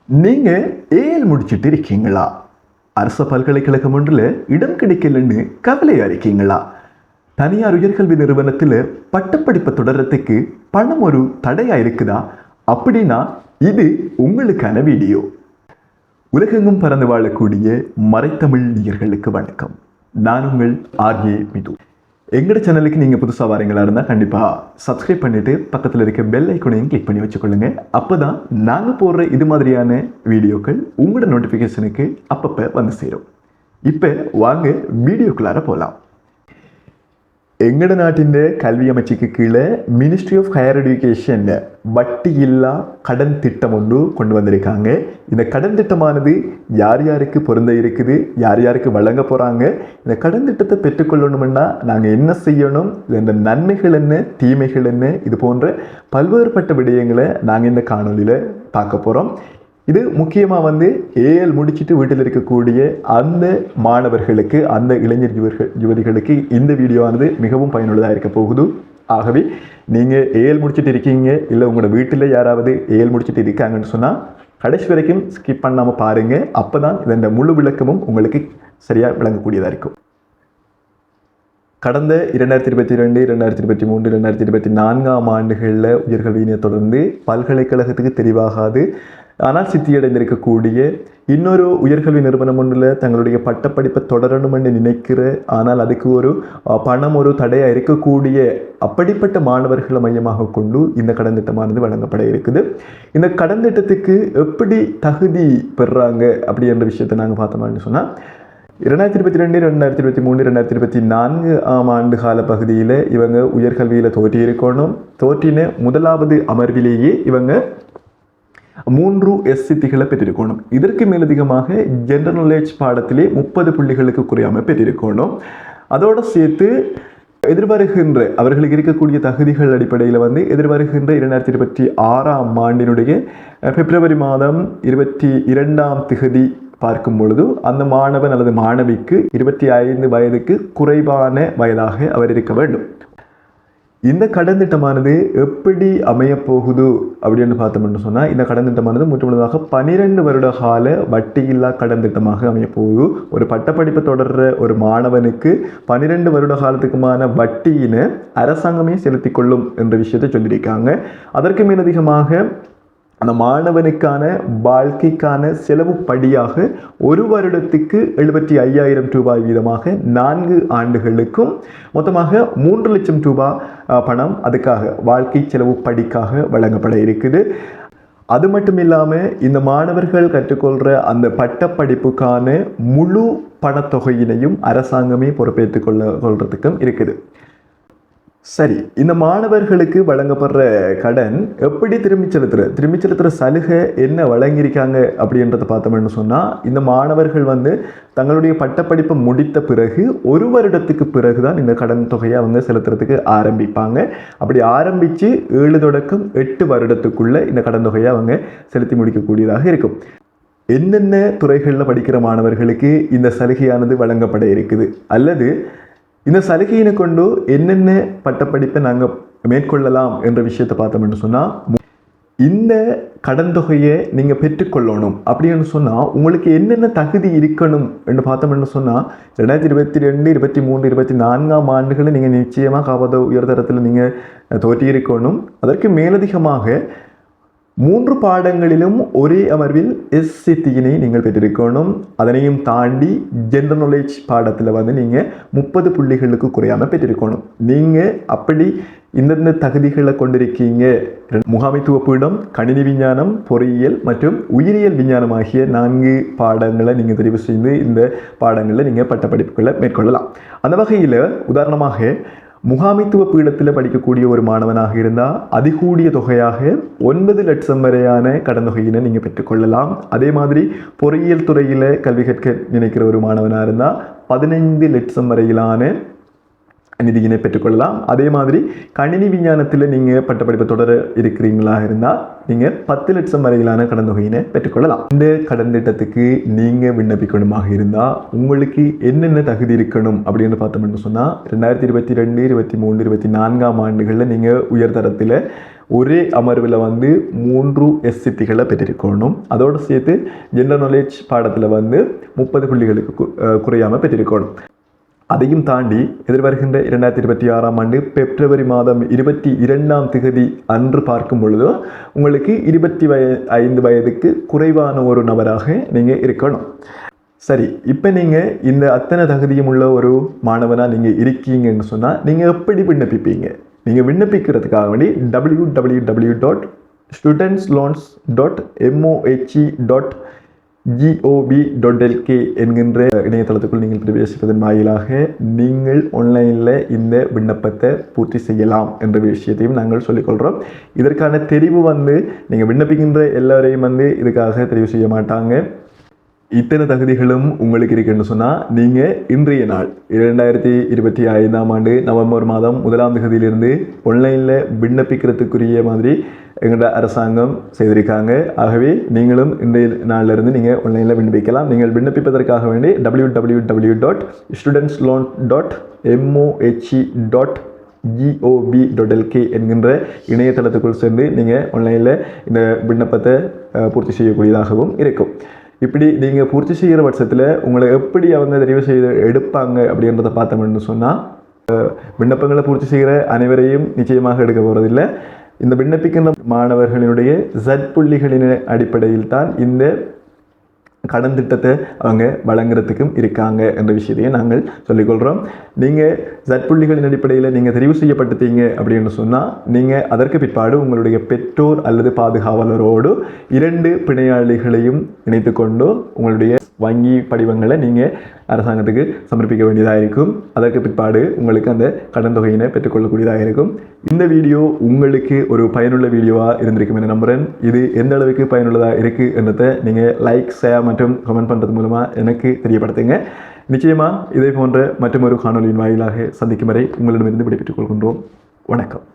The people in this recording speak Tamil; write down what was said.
நீங்க ஏஎல் முடிச்சிட்டு இருக்கீங்களா? அரசு பல்கலைக்கழகம் ஒன்றில் இடம் கிடைக்கலன்னு கவலையா இருக்கீங்களா? தனியார் உயர்கல்வி நிறுவனத்தில் பட்டப்படிப்பை தொடர்றதுக்கு பணம் ஒரு தடையா இருக்குதா? அப்படின்னா இது உங்களுக்கான வீடியோ. உலகெங்கும் பறந்து வாழக்கூடிய மறைத்தமிழ் நேயர்களுக்கு வணக்கம். நான் உங்கள் ஆர்ஏ மிது. எங்களோட சேனலுக்கு நீங்கள் புதுசாக வரீங்களா இருந்தால் கண்டிப்பாக சப்ஸ்கிரைப் பண்ணிவிட்டு பக்கத்தில் இருக்க பெல் ஐக்கனையும் கிளிக் பண்ணி வச்சுக்கொள்ளுங்க. அப்போ தான் நாங்கள் போடுற இது மாதிரியான வீடியோக்கள் உங்களோட நோட்டிஃபிகேஷனுக்கு அப்பப்போ வந்து சேரும். இப்போ வாங்க வீடியோக்குள்ளார போகலாம். எங்கட நாட்டின் கல்வி அமைச்சுக்கு கீழே மினிஸ்ட்ரி ஆஃப் ஹையர் எஜுகேஷன் வட்டி இல்லா கடன் திட்டம் ஒன்று கொண்டு வந்திருக்காங்க. இந்த கடன் திட்டமானது யார் யாருக்கு பொருந்த இருக்குது, யார் யாருக்கு வழங்க போகிறாங்க, இந்த கடன் திட்டத்தை பெற்றுக்கொள்ளணும்னா நாங்கள் என்ன செய்யணும், இந்த நன்மைகள் என்ன, தீமைகள் என்ன, இது போன்ற பல்வேறுபட்ட விடயங்களை நாங்கள் இந்த காணொலியில் பார்க்க போகிறோம். இது முக்கியமாக ஏஎல் முடிச்சுட்டு வீட்டில் இருக்கக்கூடிய அந்த மாணவர்களுக்கு, அந்த இளைஞர் யுவதிகளுக்கு இந்த வீடியோவானது மிகவும் பயனுள்ளதாக இருக்க போகுது. ஆகவே நீங்கள் ஏஎல் முடிச்சுட்டு இருக்கீங்க, இல்லை உங்களோட வீட்டில் யாராவது ஏஎல் முடிச்சுட்டு இருக்காங்கன்னு சொன்னால் கடைசி வரைக்கும் ஸ்கிப் பண்ணாமல் பாருங்கள். அப்போ தான் இதன் முழு விளக்கமும் உங்களுக்கு சரியாக விளங்கக்கூடியதாக இருக்கும். கடந்த 2022, 2023, 2024 ஆண்டுகளில் உயர்கல்வியினை தொடர்ந்து பல்கலைக்கழகத்துக்கு தெரிவாகாது ஆனால் சித்தியடைந்திருக்கக்கூடிய இன்னொரு உயர்கல்வி நிறுவனம் ஒன்றில் தங்களுடைய பட்டப்படிப்பை தொடரணும் என்று நினைக்கிற, ஆனால் அதுக்கு ஒரு பணம் ஒரு தடையாக இருக்கக்கூடிய அப்படிப்பட்ட மாணவர்களை மையமாக கொண்டு இந்த கடன் திட்டமானது வழங்கப்பட இருக்குது. இந்த கடன் திட்டத்துக்கு எப்படி தகுதி பெறுறாங்க அப்படி என்ற விஷயத்தை நாங்கள் பார்த்தோம்னு சொன்னால் 2022, 2023, 2024 ஆண்டு கால பகுதியில் இவங்க உயர்கல்வியில் தோற்றியிருக்கணும். தோற்றின முதலாவது அமர்விலேயே இவங்க 3 சித்திகளை பெற்றிருக்கணும். இதற்கு மேலதிகமாக ஜெனரல் நாலேஜ் பாடத்திலே 30 புள்ளிகளுக்கு குறையாமல் பெற்றிருக்கணும். அதோடு சேர்த்து எதிர்வருகின்ற அவர்களுக்கு இருக்கக்கூடிய தகுதிகள் அடிப்படையில் எதிர்வருகின்ற 2026 ஆண்டினுடைய பிப்ரவரி மாதம் 22ஆம் தேதி பார்க்கும் பொழுது அந்த மாணவன் அல்லது மாணவிக்கு 25 வயதுக்கு குறைவான வயதாக அவர் இருக்க வேண்டும். இந்த கடன் திட்டமானது எப்படி அமையப்போகுது அப்படின்னு பார்த்தோம்னு சொன்னால், இந்த கடன் திட்டமானது முற்றுமுழுதாக 12 வருட கால வட்டியில்லா கடன் திட்டமாக அமையப்போகுது. ஒரு பட்டப்படிப்பை தொடர்ற ஒரு மாணவனுக்கு 12 வருட காலத்துக்குமான வட்டியினை அரசாங்கமே செலுத்தி கொள்ளும் என்ற விஷயத்தை சொல்லியிருக்காங்க. அதற்கு மேலதிகமாக அந்த மாணவனுக்கான வாழ்க்கைக்கான செலவு படியாக ஒரு வருடத்துக்கு 75,000 ரூபாய் வீதமாக 4 ஆண்டுகளுக்கும் மொத்தமாக 3 லட்சம் ரூபாய் பணம் அதுக்காக வாழ்க்கை செலவு படிக்காக வழங்கப்பட இருக்குது. அது மட்டும் இல்லாமல் இந்த மாணவர்கள் கற்றுக்கொள்கிற அந்த பட்டப்படிப்புக்கான முழு பணத்தொகையினையும் அரசாங்கமே பொறுப்பேற்றுக் கொள்றதுக்கும் இருக்குது. சரி, இந்த மாணவர்களுக்கு வழங்கப்படுற கடன் எப்படி திரும்பி செலுத்துகிற சலுகை என்ன வழங்கியிருக்காங்க அப்படின்றத பார்த்தோம்னு சொன்னால், இந்த மாணவர்கள் தங்களுடைய பட்டப்படிப்பை முடித்த பிறகு ஒரு வருடத்துக்கு பிறகு தான் இந்த கடன் தொகையை அவங்க செலுத்துறதுக்கு ஆரம்பிப்பாங்க. அப்படி ஆரம்பித்து 7 தொடக்கம் 8 வருடத்துக்குள்ள இந்த கடன் தொகையை அவங்க செலுத்தி முடிக்கக்கூடியதாக இருக்கும். என்னென்ன துறைகளில் படிக்கிற மாணவர்களுக்கு இந்த சலுகையானது வழங்கப்பட இருக்குது, அல்லது இந்த சலுகையினை கொண்டு என்னென்ன பட்டப்படிப்பை நாங்கள் மேற்கொள்ளலாம் என்ற விஷயத்தை பார்த்தோம்னு சொன்னால், இந்த கடன் தொகையை நீங்கள் பெற்றுக்கொள்ளணும் அப்படின்னு சொன்னால் உங்களுக்கு என்னென்ன தகுதி இருக்கணும் என்று பார்த்தோம்னு சொன்னால், 2022, 2023, 2024 ஆண்டுகளில் நீங்கள் நிச்சயமாக காப்பத உயர்தரத்தில் நீங்கள் தோற்றியிருக்கணும். அதற்கு மேலதிகமாக 3 பாடங்களிலும் ஒரே அமர்வில் சித்தியினை நீங்கள் பெற்றிருக்கணும். அதனையும் தாண்டி ஜெனரல் நாலேஜ் பாடத்தில் நீங்கள் 30 புள்ளிகளுக்கு குறையாமல் பெற்றிருக்கணும். நீங்கள் அப்படி இந்தந்த தகுதிகளை கொண்டிருக்கீங்க. முகாமைத்துவ பீடம், கணினி விஞ்ஞானம், பொறியியல் மற்றும் உயிரியல் விஞ்ஞானம் ஆகிய 4 பாடங்களை நீங்கள் தெரிவு செய்து இந்த பாடங்களில் நீங்கள் பட்டப்படிப்புகளை மேற்கொள்ளலாம். அந்த வகையில் உதாரணமாக முகாமைத்துவ பீடத்தில் படிக்கக்கூடிய ஒரு மாணவனாக இருந்தால் அதிகூடிய தொகையாக 9 லட்சம் வரையான கடன் தொகையினை நீங்கள் பெற்றுக்கொள்ளலாம். அதே மாதிரி பொறியியல் துறையில் கல்வி கற்க நினைக்கிற ஒரு மாணவனாக இருந்தால் 15 லட்சம் வரையிலான நிதியினை பெற்றுக்கொள்ளலாம். அதே மாதிரி கணினி விஞ்ஞானத்தில் நீங்கள் பட்டப்படிப்பை தொடர இருக்கிறீங்களா இருந்தால் நீங்கள் 10 லட்சம் வரையிலான கடன் தொகையினை பெற்றுக்கொள்ளலாம். இந்த கடன் திட்டத்துக்கு நீங்கள் விண்ணப்பிக்கணுமாக இருந்தால் உங்களுக்கு என்னென்ன தகுதி இருக்கணும் அப்படின்னு பார்த்தோம்னு சொன்னால், 2022, 2023, 2024 ஆண்டுகளில் நீங்கள் உயர்தரத்தில் ஒரே அமர்வில் வந்து 3 SCTகளை பெற்றிருக்கணும். அதோடு சேர்த்து ஜெனரல் நாலேஜ் பாடத்தில் வந்து 30 புள்ளிகளுக்கு குறையாமல் பெற்றிருக்கணும். அதையும் தாண்டி எதிர்வருகின்ற 2026ஆம் ஆண்டு பிப்ரவரி மாதம் 22ஆம் திகதி அன்று பார்க்கும் பொழுது உங்களுக்கு 25 வயதுக்கு குறைவான ஒரு நபராக நீங்கள் இருக்கணும். சரி, இப்போ நீங்கள் இந்த அத்தனை தகுதியும் உள்ள ஒரு மாணவனாக நீங்கள் இருக்கீங்கன்னு சொன்னால் நீங்கள் எப்படி விண்ணப்பிப்பீங்க? நீங்கள் விண்ணப்பிக்கிறதுக்காக வேண்டி www.studentsloans.mohe.gov.lk என்கின்ற இணையதளத்துக்குள் நீங்கள் பிரவேசிப்பதன் வாயிலாக நீங்கள் ஆன்லைனில் இந்த விண்ணப்பத்தை பூர்த்தி செய்யலாம் என்ற விஷயத்தையும் நாங்கள் சொல்லிக்கொள்கிறோம். இதற்கான தெரிவு வந்து நீங்கள் விண்ணப்பிக்கின்ற எல்லாரையும் வந்து இதுக்காக தெரிவு செய்ய மாட்டாங்க. இத்தனை தகுதிகளும் உங்களுக்கு இருக்குன்னு சொன்னால் நீங்கள் இன்றைய நாள் 2025ஆம் ஆண்டு நவம்பர் மாதம் 1ஆம் தேதியிலிருந்து ஆன்லைனில் விண்ணப்பிக்கிறதுக்குரிய மாதிரி எங்களோட அரசாங்கம் செய்திருக்காங்க. ஆகவே நீங்களும் இன்றைய நாளிலிருந்து நீங்கள் ஆன்லைனில் விண்ணப்பிக்கலாம். நீங்கள் விண்ணப்பிப்பதற்காக வேண்டி www.studentsloan.mohe.gov.lk என்கின்ற இணையதளத்துக்குள் சென்று நீங்கள் ஆன்லைனில் இந்த விண்ணப்பத்தை பூர்த்தி செய்யக்கூடியதாகவும் இருக்கும். இப்படி நீங்கள் பூர்த்தி செய்கிற பட்சத்தில் உங்களை எப்படி அவங்க தெரிவு செய்து எடுப்பாங்க அப்படின்றத பார்த்தோம்னு சொன்னால், விண்ணப்பங்களை பூர்த்தி செய்கிற அனைவரையும் நிச்சயமாக எடுக்க போகிறதில்லை. இந்த விண்ணப்பிக்கின்ற மாணவர்களினுடைய Z புள்ளிகளின் அடிப்படையில் தான் இந்த கடன் திட்டத்தை அவங்க வழங்குறதுக்கும் இருக்காங்க என்ற விஷயத்தையும் நாங்கள் சொல்லிக்கொள்கிறோம். நீங்கள் Z புள்ளிகளின் அடிப்படையில் நீங்கள் தெரிவு செய்யப்பட்டுட்டீங்க அப்படின்னு சொன்னால் நீங்கள் அதற்கு பிற்பாடு உங்களுடைய பெற்றோர் அல்லது பாதுகாவலரோடு 2 பிணையாளிகளையும் இணைத்து கொண்டு உங்களுடைய வங்கி படிவங்களை நீங்கள் அரசாங்கத்துக்கு சமர்ப்பிக்க வேண்டியதாக இருக்கும். அதற்கு பிற்பாடு உங்களுக்கு அந்த கடன் தொகையினை பெற்றுக்கொள்ளக்கூடியதாக இருக்கும். இந்த வீடியோ உங்களுக்கு ஒரு பயனுள்ள வீடியோவாக இருந்திருக்கும் என நம்புகிறேன். இது எந்த அளவுக்கு பயனுள்ளதாக இருக்குது என்றதை நீங்கள் லைக், ஷேர் மற்றும் கமெண்ட் பண்ணுறது மூலமாக எனக்கு தெரியப்படுத்துங்க. நிச்சயமாக இதே போன்ற மற்றொரு காணொலியின் வாயிலாக சந்திக்கும் வரை உங்களிடமிருந்து விடைபெற்றுக் கொள்கின்றோம். வணக்கம்.